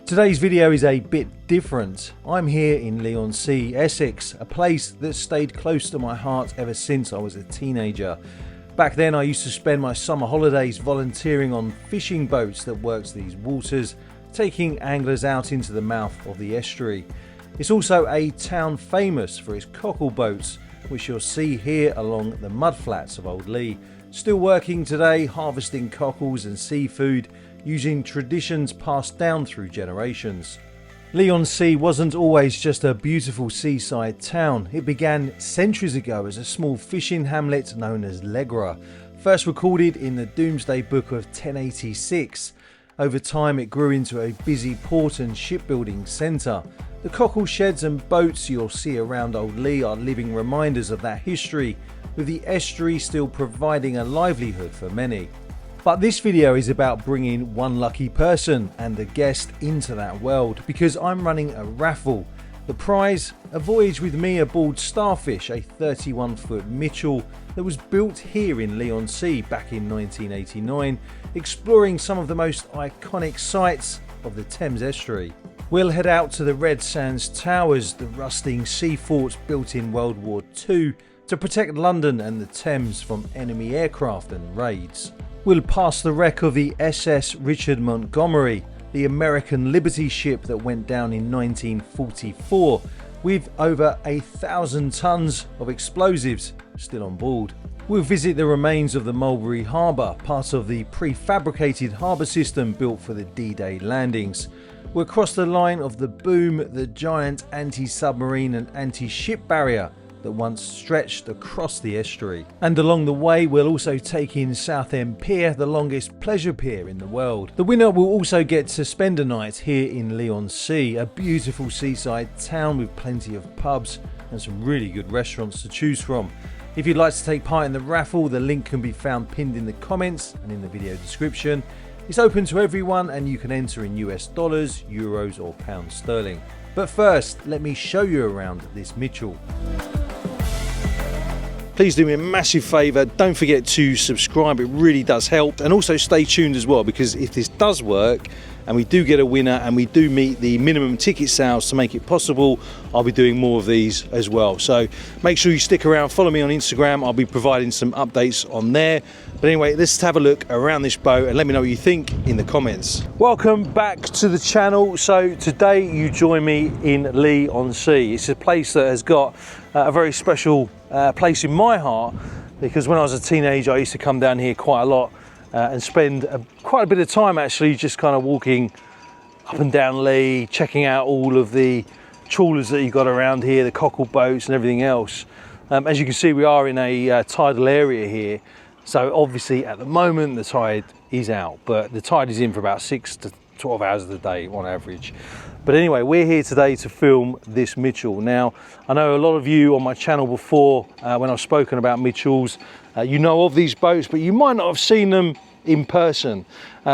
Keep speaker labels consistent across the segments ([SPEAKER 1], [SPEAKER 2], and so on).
[SPEAKER 1] Today's video is a bit different. I'm here in Leigh-on-Sea, Essex, a place that stayed close to my heart ever since I was a teenager. Back then I used to spend my summer holidays volunteering on fishing boats that worked these waters, taking anglers out into the mouth of the estuary. It's also a town famous for its cockle boats, which you'll see here along the mudflats of Old Leigh. Still working today, harvesting cockles and seafood, using traditions passed down through generations. Leigh-on-Sea wasn't always just a beautiful seaside town. It began centuries ago as a small fishing hamlet known as Legra, first recorded in the Domesday Book of 1086. Over time it grew into a busy port and shipbuilding centre. The cockle sheds and boats you'll see around Old Leigh are living reminders of that history, with the estuary still providing a livelihood for many. But this video is about bringing one lucky person and a guest into that world, because I'm running a raffle. The prize, a voyage with me aboard Starfish, a 31-foot Mitchell that was built here in Leigh-on-Sea back in 1989, exploring some of the most iconic sites of the Thames Estuary. We'll head out to the Red Sands Towers, the rusting sea fort built in World War II to protect London and the Thames from enemy aircraft and raids. We'll pass the wreck of the SS Richard Montgomery, the American Liberty ship that went down in 1944, with over 1,000 tons of explosives still on board. We'll visit the remains of the Mulberry Harbour, part of the prefabricated harbour system built for the D-Day landings. We'll cross the line of the boom, the giant anti-submarine and anti-ship barrier that once stretched across the estuary. And along the way we'll also take in Southend Pier, the longest pleasure pier in the world. The winner will also get to spend a night here in Leigh-on-Sea, a beautiful seaside town with plenty of pubs and some really good restaurants to choose from. If you'd like to take part in the raffle, the link can be found pinned in the comments and in the video description. It's open to everyone and you can enter in US dollars, euros or pounds sterling. But first, let me show you around this Mitchell. Please do me a massive favour, don't forget to subscribe, it really does help, and also stay tuned as well, because if this does work and we do get a winner and we do meet the minimum ticket sales to make it possible, I'll be doing more of these as well. So make sure you stick around, follow me on Instagram, I'll be providing some updates on there. But anyway, let's have a look around this boat and let me know what you think in the comments. Welcome back to the channel. So today you join me in Leigh-on-Sea. It's a place that has got a very special place in my heart, because when I was a teenager I used to come down here quite a lot and spend quite a bit of time actually just kind of walking up and down Leigh, checking out all of the trawlers that you've got around here, the cockle boats and everything else. As you can see, we are in a tidal area here, so obviously at the moment the tide is out, but the tide is in for about 6 to 12 hours of the day on average. But anyway, we're here today to film this Mitchell. Now, I know a lot of you on my channel before, when I've spoken about Mitchells, you know of these boats, but you might not have seen them in person.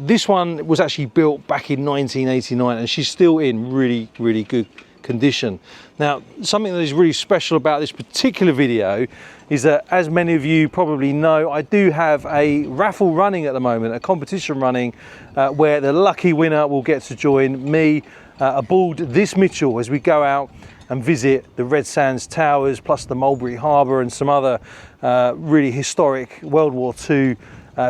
[SPEAKER 1] This one was actually built back in 1989 and she's still in really, really good condition. Now, something that is really special about this particular video is that, as many of you probably know, I do have a raffle running at the moment, a competition running, where the lucky winner will get to join me aboard this Mitchell as we go out and visit the Red Sands Towers, plus the Mulberry Harbour and some other really historic World War II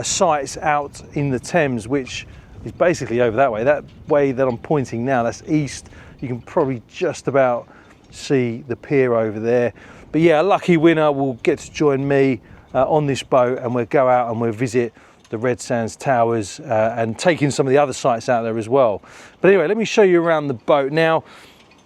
[SPEAKER 1] sites out in the Thames, which is basically over that way. That way that I'm pointing now, that's east. You can probably just about see the pier over there. But yeah, a lucky winner will get to join me on this boat, and we'll go out and we'll visit the Red Sands Towers and take in some of the other sites out there as well. But anyway, let me show you around the boat. Now,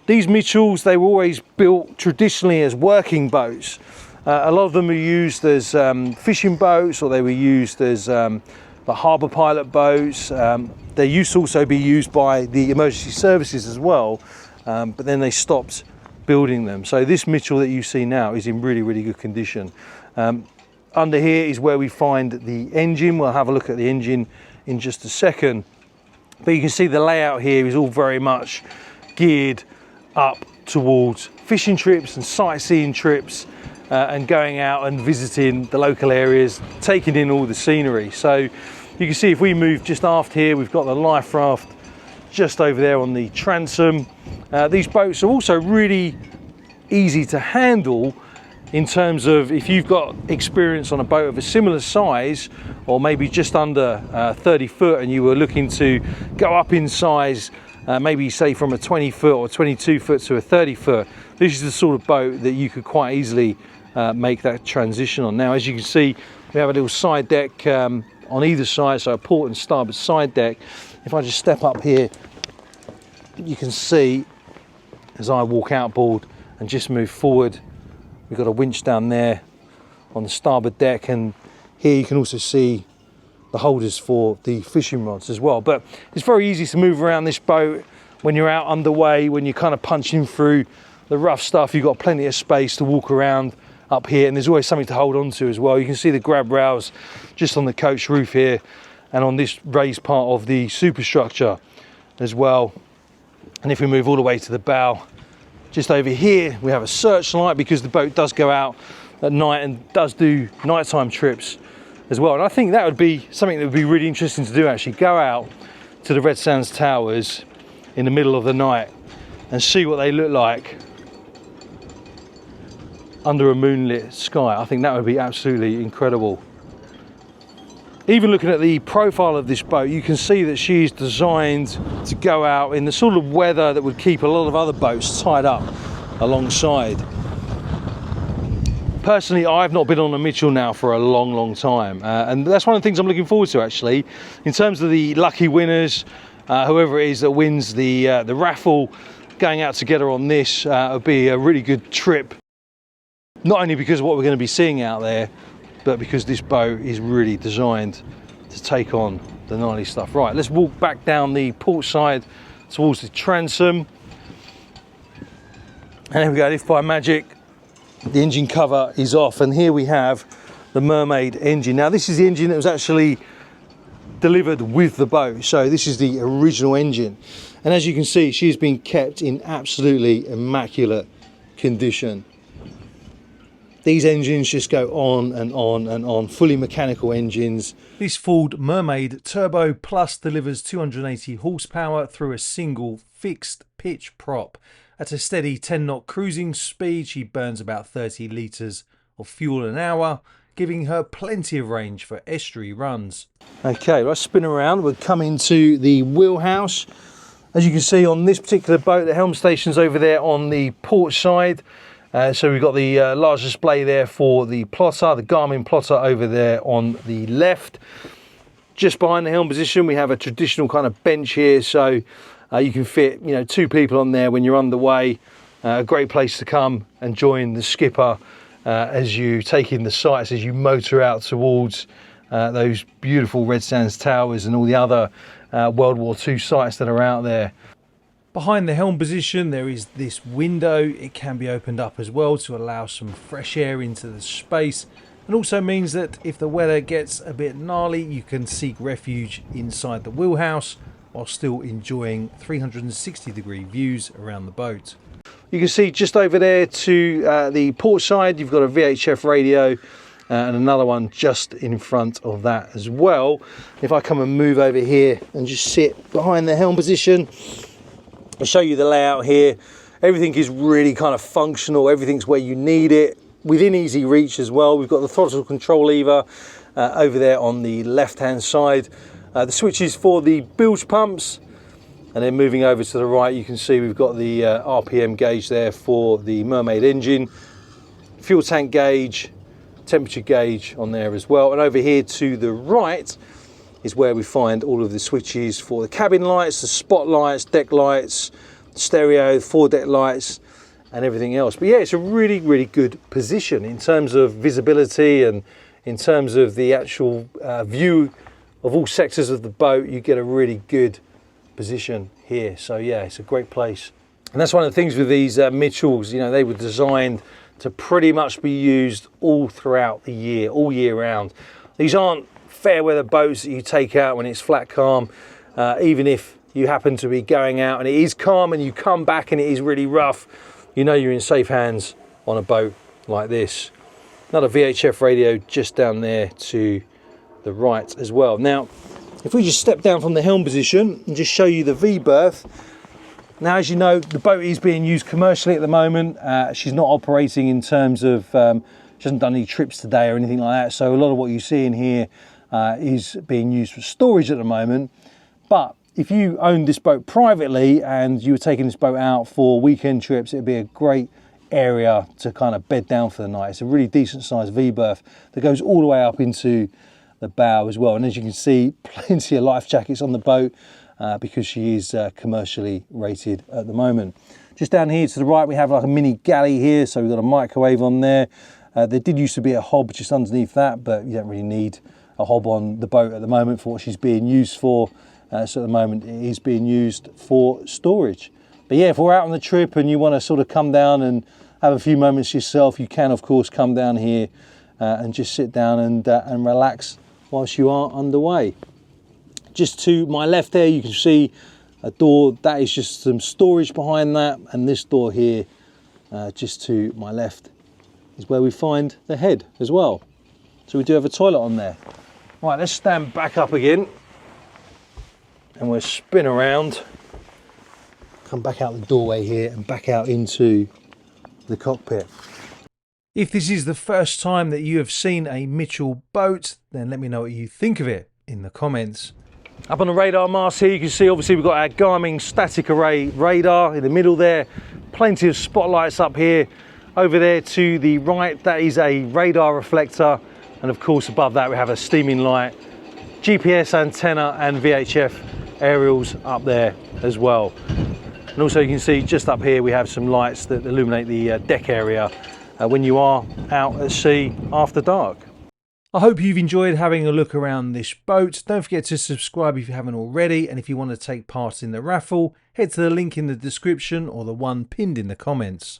[SPEAKER 1] these Mitchells, they were always built traditionally as working boats. A lot of them are used as fishing boats, or they were used as the harbour pilot boats. They used to also be used by the emergency services as well, but then they stopped building them. So this Mitchell that you see now is in really, really good condition. Under here is where we find the engine. We'll have a look at the engine in just a second. But you can see the layout here is all very much geared up towards fishing trips and sightseeing trips, and going out and visiting the local areas, taking in all the scenery. So you can see if we move just aft here, we've got the life raft just over there on the transom. These boats are also really easy to handle in terms of if you've got experience on a boat of a similar size, or maybe just under 30 foot, and you were looking to go up in size, maybe say from a 20 foot or 22 foot to a 30 foot, this is the sort of boat that you could quite easily make that transition on. Now, as you can see, we have a little side deck on either side, so a port and starboard side deck. If I just step up here, you can see as I walk outboard and just move forward, we've got a winch down there on the starboard deck, and here you can also see the holders for the fishing rods as well. But it's very easy to move around this boat when you're out underway, when you're kind of punching through the rough stuff. You've got plenty of space to walk around up here, and there's always something to hold on to as well. You can see the grab rails just on the coach roof here and on this raised part of the superstructure as well. And if we move all the way to the bow, just over here we have a searchlight, because the boat does go out at night and does do nighttime trips as well. And I think that would be something that would be really interesting to do, actually go out to the Red Sands Towers in the middle of the night and see what they look like under a moonlit sky. I think that would be absolutely incredible. Even looking at the profile of this boat, you can see that she's designed to go out in the sort of weather that would keep a lot of other boats tied up alongside. Personally, I've not been on a Mitchell now for a long time, and that's one of the things I'm looking forward to, actually. In terms of the lucky winners, whoever it is that wins the raffle, going out together on this would be a really good trip. Not only because of what we're going to be seeing out there, but because this boat is really designed to take on the gnarly stuff. Right, let's walk back down the port side towards the transom. And there we go, if by magic the engine cover is off, and here we have the Mermaid engine. Now, this is the engine that was actually delivered with the boat, so this is the original engine. And as you can see, she's been kept in absolutely immaculate condition. These engines just go on and on and on, fully mechanical engines. This Ford Mermaid Turbo Plus delivers 280 horsepower through a single fixed pitch prop. At a steady 10-knot cruising speed, she burns about 30 litres of fuel an hour, giving her plenty of range for estuary runs. Okay, let's spin around. We'll come into the wheelhouse. As you can see on this particular boat, the helm station's over there on the port side. So we've got the large display there for the plotter, the Garmin plotter over there on the left. Just behind the helm position, we have a traditional kind of bench here, so you can fit, you know, 2 people on there when you're underway. A great place to come and join the skipper as you take in the sights, as you motor out towards those beautiful Red Sands Towers and all the other World War II sites that are out there. Behind the helm position, there is this window. It can be opened up as well to allow some fresh air into the space, and also means that if the weather gets a bit gnarly, you can seek refuge inside the wheelhouse while still enjoying 360-degree views around the boat. You can see just over there to the port side, you've got a VHF radio and another one just in front of that as well. If I come and move over here and just sit behind the helm position, I'll show you the layout here. Everything is really kind of functional. Everything's where you need it, within easy reach as well. We've got the throttle control lever over there on the left-hand side. The switches for the bilge pumps, and then moving over to the right, you can see we've got the RPM gauge there for the Mermaid engine, fuel tank gauge, temperature gauge on there as well. And over here to the right is where we find all of the switches for the cabin lights, the spotlights, deck lights, stereo, foredeck lights, and everything else. But yeah, it's a really good position in terms of visibility and in terms of the actual view of all sectors of the boat. You get a really good position here. So yeah, it's a great place. And that's one of the things with these Mitchells, you know, they were designed to pretty much be used all throughout the year, all year round. These aren't fair weather boats that you take out when it's flat calm. Even if you happen to be going out and it is calm and you come back and it is really rough, you know you're in safe hands on a boat like this. Another VHF radio just down there to the right as well. Now, If we just step down from the helm position and just show you the V-berth. Now, as you know, the boat is being used commercially at the moment. She's not operating in terms of, she hasn't done any trips today or anything like that. So a lot of what you see in here is being used for storage at the moment. But if you owned this boat privately and you were taking this boat out for weekend trips, it'd be a great area to kind of bed down for the night. It's a really decent sized V-berth that goes all the way up into the bow as well. And as you can see, plenty of life jackets on the boat because she is commercially rated at the moment. Just down here to the right, we have like a mini galley here. So we've got a microwave on there. There did used to be a hob just underneath that, but you don't really need a hob on the boat at the moment for what she's being used for. So at the moment it is being used for storage. But yeah, if we're out on the trip and you want to sort of come down and have a few moments yourself, you can of course come down here and just sit down and relax whilst you are underway. Just to my left there, you can see a door. That is just some storage behind that, and this door here, just to my left, is where we find the head as well. So we do have a toilet on there. Right, let's stand back up again, and we'll spin around, come back out the doorway here and back out into the cockpit. If this is the first time that you have seen a Mitchell boat, then let me know what you think of it in the comments. Up on the radar mast here, you can see obviously we've got our Garmin static array radar in the middle there. Plenty of spotlights up here. Over there to the right, that is a radar reflector. And of course above that we have a steaming light, GPS antenna and VHF aerials up there as well. And also you can see just up here we have some lights that illuminate the deck area when you are out at sea after dark. I hope you've enjoyed having a look around this boat. Don't forget to subscribe if you haven't already, and if you want to take part in the raffle, head to the link in the description or the one pinned in the comments.